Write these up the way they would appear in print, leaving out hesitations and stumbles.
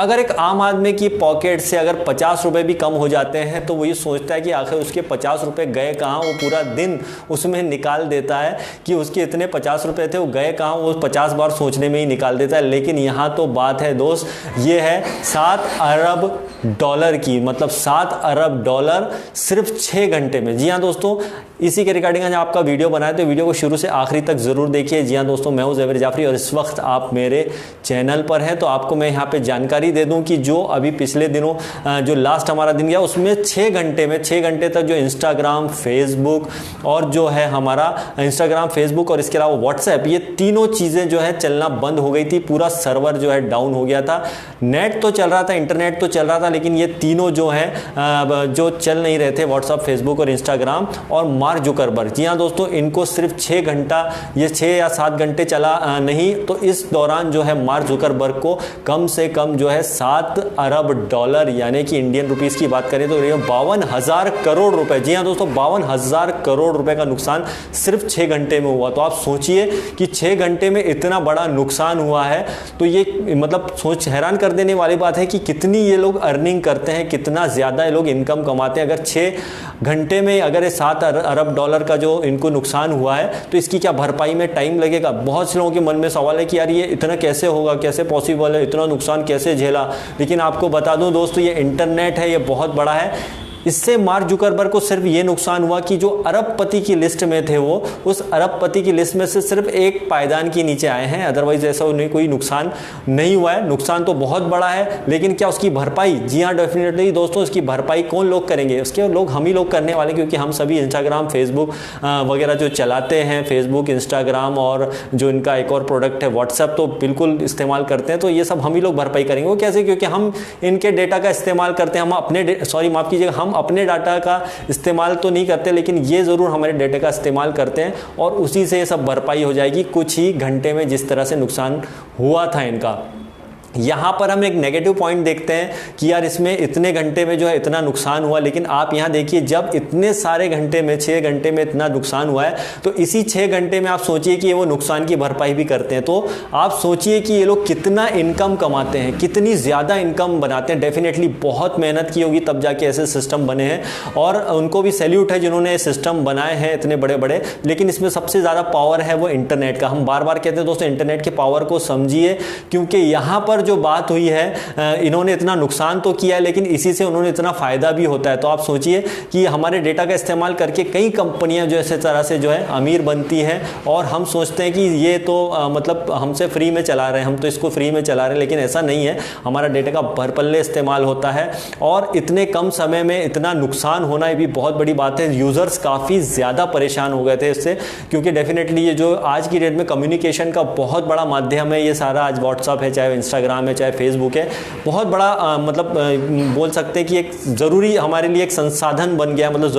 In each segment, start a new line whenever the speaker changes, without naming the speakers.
अगर एक आम आदमी की पॉकेट से अगर 50 रुपए भी कम हो जाते हैं तो वो ये सोचता है कि आखिर उसके 50 रुपए गए कहाँ। वो पूरा दिन उसमें निकाल देता है कि उसके इतने 50 रुपए थे, वो गए कहाँ, वो 50 बार सोचने में ही निकाल देता है। लेकिन यहाँ तो बात है दोस्त, ये है 7 अरब डॉलर की, मतलब 7 अरब डॉलर सिर्फ 6 घंटे में। जी हाँ दोस्तों, इसी के रिगार्डिंग आज आपका वीडियो बनाया, तो वीडियो को शुरू से आखिरी तक जरूर देखिए। जी हाँ दोस्तों, मैं हूं ज़वेर जाफरी और इस वक्त आप मेरे चैनल पर हैं। तो आपको मैं यहाँ पे जानकारी दे दूं कि जो अभी पिछले दिनों जो लास्ट हमारा दिन गया उसमें 6 घंटे तक जो इंस्टाग्राम, फेसबुक और जो है हमारा इंस्टाग्राम, फेसबुक और इसके अलावा व्हाट्सएप, ये तीनों चीज़ें जो है चलना बंद हो गई थी। पूरा सर्वर जो है डाउन हो गया था। नेट तो चल रहा था, इंटरनेट तो चल रहा था, लेकिन ये तीनों जो है जो चल नहीं रहे थे, व्हाट्सएप, फेसबुक और इंस्टाग्राम और मार्क जुकरबर्ग। जी हाँ दोस्तों, इनको सिर्फ 6 घंटा, ये 6 या 7 घंटे चला नहीं, तो इस दौरान जो है मार्क जुकरबर्ग को कम से कम जो है 7 अरब डॉलर यानी कि इंडियन रुपीस की बात करें तो 52,000 करोड़ रुपए, जी हाँ दोस्तों 52,000 करोड़ रुपए का नुकसान सिर्फ 6 घंटे में हुआ। तो आप सोचिए कि 6 घंटे में इतना बड़ा नुकसान हुआ है, तो ये मतलब हैरान कर देने वाली बात है कि कितनी ये लोग अर्निंग करते हैं, कितना ज़्यादा ये लोग इनकम कमाते हैं। अगर 6 घंटे में अगर ये 7 अरब डॉलर का जो इनको नुकसान हुआ है, तो इसकी क्या भरपाई में टाइम लगेगा। बहुत से लोगों के मन में सवाल है कि यार ये इतना कैसे होगा, कैसे पॉसिबल है, इतना नुकसान कैसे झेला। लेकिन आपको बता दूं दोस्तों, ये इंटरनेट है, ये बहुत बड़ा है। इससे मार्क जुकरबर्ग को सिर्फ ये नुकसान हुआ कि जो अरबपति की लिस्ट में थे, वो उस अरबपति की लिस्ट में से सिर्फ एक पायदान के नीचे आए हैं। अदरवाइज ऐसा उन्हें कोई नुकसान नहीं हुआ है। नुकसान तो बहुत बड़ा है, लेकिन क्या उसकी भरपाई, जी हाँ डेफिनेटली दोस्तों, इसकी भरपाई कौन लोग करेंगे, उसके लोग हम ही लोग करने वाले, क्योंकि हम सभी इंस्टाग्राम, फेसबुक वगैरह जो चलाते हैं, फेसबुक, इंस्टाग्राम और जो इनका एक और प्रोडक्ट है व्हाट्सएप, तो बिल्कुल इस्तेमाल करते हैं। तो ये सब हम ही लोग भरपाई करेंगे। वो कैसे, क्योंकि हम इनके डेटा का इस्तेमाल करते हैं। हम अपने माफ़ कीजिएगा, हम अपने डाटा का इस्तेमाल तो नहीं करते, लेकिन ये ज़रूर हमारे डाटा का इस्तेमाल करते हैं और उसी से ये सब भरपाई हो जाएगी कुछ ही घंटे में, जिस तरह से नुकसान हुआ था इनका। यहाँ पर हम एक नेगेटिव पॉइंट देखते हैं कि यार इसमें इतने घंटे में जो है इतना नुकसान हुआ, लेकिन आप यहाँ देखिए जब इतने सारे घंटे में, 6 घंटे में इतना नुकसान हुआ है, तो इसी 6 घंटे में आप सोचिए कि वो नुकसान की भरपाई भी करते हैं। तो आप सोचिए कि ये लोग कितना इनकम कमाते हैं, कितनी ज़्यादा इनकम बनाते हैं। डेफिनेटली बहुत मेहनत की होगी तब जाके ऐसे सिस्टम बने हैं, और उनको भी सैल्यूट है जिन्होंने सिस्टम बनाए हैं इतने बड़े बड़े। लेकिन इसमें सबसे ज़्यादा पावर है वो इंटरनेट का। हम बार बार कहते हैं दोस्तों, इंटरनेट के पावर को समझिए, क्योंकि यहाँ पर जो बात हुई है, इन्होंने इतना नुकसान तो किया है, लेकिन इसी से उन्होंने इतना फायदा भी होता है। तो आप सोचिए कि हमारे डेटा का इस्तेमाल करके कई कंपनियां जो इस तरह से जो है अमीर बनती हैं, और हम सोचते हैं कि ये तो मतलब हमसे फ्री में चला रहे हैं, हम तो इसको फ्री में चला रहे हैं, लेकिन ऐसा नहीं है। हमारा डेटा का भरपल्ले इस्तेमाल होता है, और इतने कम समय में इतना नुकसान होना ये भी बहुत बड़ी बात है। यूजर्स काफ़ी ज़्यादा परेशान हो गए थे इससे, क्योंकि डेफिनेटली ये जो आज की डेट में कम्युनिकेशन का बहुत बड़ा माध्यम है, ये सारा आज व्हाट्सअप है, चाहे इंस्टाग्राम है, चाहे फेसबुक है, बहुत बड़ा मतलब बोल सकते हैं कि एक ज़रूरी हमारे लिए एक संसाधन बन गया, मतलब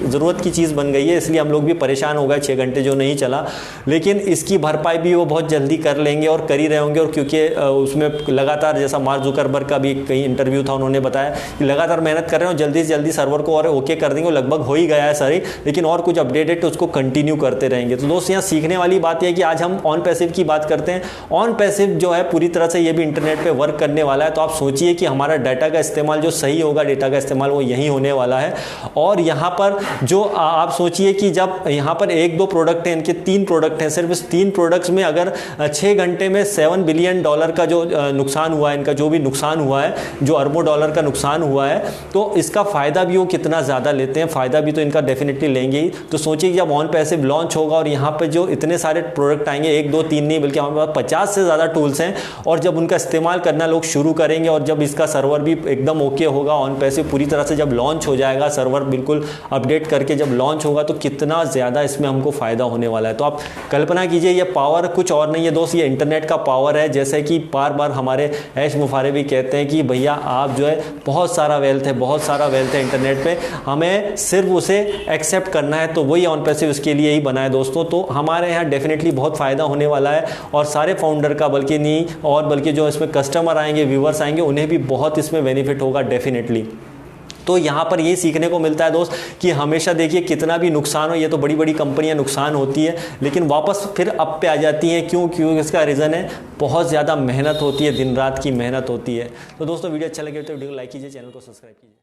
ज़रूरत की चीज़ बन गई है। इसलिए हम लोग भी परेशान हो गए, 6 घंटे जो नहीं चला। लेकिन इसकी भरपाई भी वो बहुत जल्दी कर लेंगे और कर ही रहे होंगे, और क्योंकि उसमें लगातार, जैसा मार्क जुकरबर्ग का भी कहीं इंटरव्यू था, उन्होंने बताया कि लगातार मेहनत कर रहे हैं, जल्दी से जल्दी सर्वर को और ओके कर देंगे। लगभग हो ही गया है सारी, लेकिन और कुछ अपडेटेड तो उसको कंटिन्यू करते रहेंगे। तो दोस्त यहाँ सीखने वाली बात यह है कि आज हम ऑन पैसिव की बात करते हैं। ऑन पैसिव जो है पूरी तरह से ये भी इंटरनेट पर वर्क करने वाला है। तो आप सोचिए कि हमारा डाटा का इस्तेमाल जो सही होगा, डेटा का इस्तेमाल वो यही होने वाला है। और यहाँ पर जो आप सोचिए कि जब यहाँ पर 1-2 प्रोडक्ट हैं, इनके 3 प्रोडक्ट हैं, सिर्फ इस 3 प्रोडक्ट्स में अगर 6 घंटे में $7 बिलियन का जो नुकसान हुआ है, इनका जो भी नुकसान हुआ है, जो अरबों डॉलर का नुकसान हुआ है, तो इसका फ़ायदा भी वो कितना ज़्यादा लेते हैं। फ़ायदा भी तो इनका डेफिनेटली लेंगे ही। तो सोचिए कि जब ऑन पैसिव लॉन्च होगा और यहाँ पर जो इतने सारे प्रोडक्ट आएंगे, 1, 2, 3 नहीं बल्कि हमारे पास 50 से ज़्यादा टूल्स हैं, और जब उनका इस्तेमाल करना लोग शुरू करेंगे, और जब इसका सर्वर भी एकदम ओके होगा, ऑन पैसिव पूरी तरह से जब लॉन्च हो जाएगा, सर्वर बिल्कुल अपडेट करके जब लॉन्च होगा, तो कितना ज़्यादा इसमें हमको फ़ायदा होने वाला है। तो आप कल्पना कीजिए, ये पावर कुछ और नहीं है दोस्त, ये इंटरनेट का पावर है। जैसे कि बार बार हमारे ऐश मुफारे भी कहते हैं कि भैया आप जो है बहुत सारा वेल्थ है, बहुत सारा वेल्थ है इंटरनेट पे, हमें सिर्फ उसे एक्सेप्ट करना है। तो वही ऑन पैसिव इसके लिए ही बना है दोस्तों। तो हमारे यहाँ डेफिनेटली बहुत फ़ायदा होने वाला है, और सारे फाउंडर का बल्कि नहीं, और बल्कि जो इसमें कस्टमर आएंगे, व्यूवर्स आएंगे, उन्हें भी बहुत इसमें बेनिफिट होगा डेफिनेटली। तो यहाँ पर ये सीखने को मिलता है दोस्त कि हमेशा देखिए कितना भी नुकसान हो, ये तो बड़ी बड़ी कंपनियाँ नुकसान होती है लेकिन वापस फिर अप पे आ जाती हैं। क्यों इसका रीज़न है बहुत ज़्यादा मेहनत होती है, दिन रात की मेहनत होती है। तो दोस्तों वीडियो अच्छा लगे तो वीडियो को लाइक कीजिए, चैनल को सब्सक्राइब कीजिए।